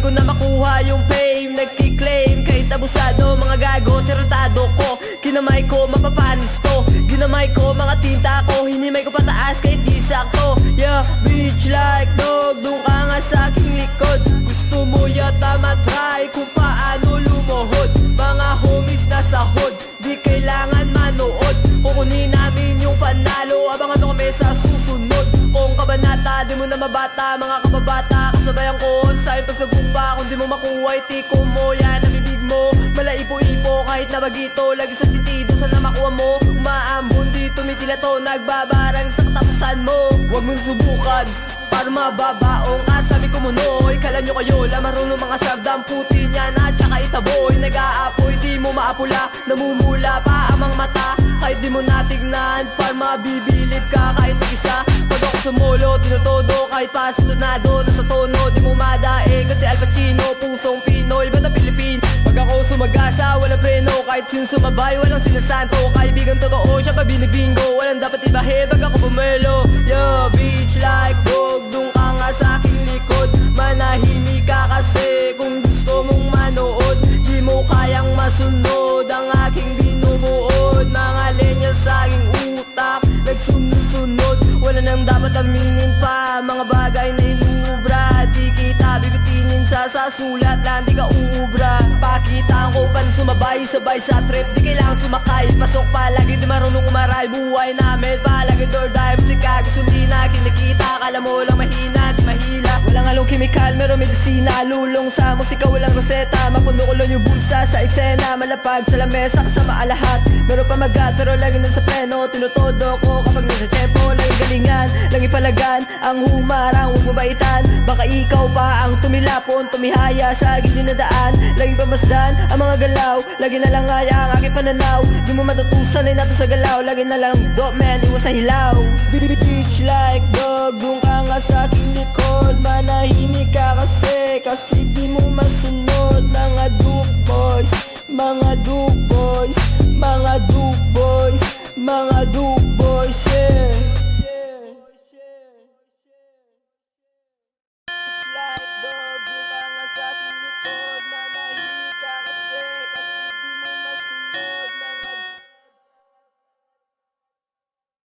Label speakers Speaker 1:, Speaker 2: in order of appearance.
Speaker 1: di ko na makuha yung fame. Nagki-claim kahit abusado, mga gago, tirotado ko. Kinamay ko, mapapanis to. Ginamay ko, mga tinta ko. Hinimay ko pataas kahit di sakto. Yeah, bitch like dog, doon ka nga sa aking likod. Gusto mo yata matry kung paano lumuhod. Mga homies na sahod, di kailangan manood. Kukunin namin yung panalo, abangan mo kami sa susunod. Kung kabanata, di mo na mabata. Mga kababata, kasabayan ko sa iyong pagsagumpa. Kung di mo makuha, itiko mo yan ang bibig mo. Malaipo-ipo kahit nabagito, lagi sa sentido, sana makuha mo. Umaambon di tumitila to, nagbabarang sa katapusan mo. Huwag mong subukan para mababaong ka. Sabi ko munoy, kala nyo kayo la marunong mga sabdang puti niyan at saka itaboy. Nag-aapoy, di mo maapula, namumula pa amang mata. Kahit di mo natignan, para mabibilib ka kahit mag-isa. Pag ako sumulo, tinutodo kahit pa sintonado. Nasa tono, di mo madae kasi Al Pacino, pusong Pinoy, bata Pilipin. Pag ako sumagasa, walang preno, kahit sino sumabay, walang sinasanto. Kaibigan totoo, siya pa binibingo, walang dapat ibahe, pag ako bumelo. Yeah, bitch like dog, doon ka nga sa aking likod. Manahimik ka kasi kung gusto mong manood. Di mo kayang masunod ang aking binubuod. Mga lenya sa aking utak, nagsunod-sunod. Wala nang dapat aminin pa, mga bagay na inubra. Di kita bibitinin sa sulat lang, di ka uubra. Pakita ko pan sumabay, sabay sa trip, di kailangan sumakay. Pasok palagi, di marunong umaray. Buhay namin, palagi door dive. Musika, gasolina, kinikita. Kala mo lang mahina, di mahila. Walang halong kimikal, meron medisina. Lulong sa musika, walang reseta. Mapuno-ulo yung bulsa sa eksena. Malapag sa lamesa, kasama lahat. Meron pa magat, pero lagi nun sa preno. Tinutodo ko kapag nasa tempo. Laging galingan, lang ipalagan. Ang humarang, huwag mabaitan. Baka ikaw pa ang tumilapon, tumihaya sa gilid na daan. Laging pamasdan ang mga galaw, lagi na lang ngaya ang aking pananaw. Di mo matutusan ay nato sa galaw, lagi na lang dope man, iwas sa hilaw. Bitch like dog, doon ka nga sa aking likod. Manahimik ka kasi di mo masunod. Mga dope boys, mga dope boys, mga dope boys, mga dope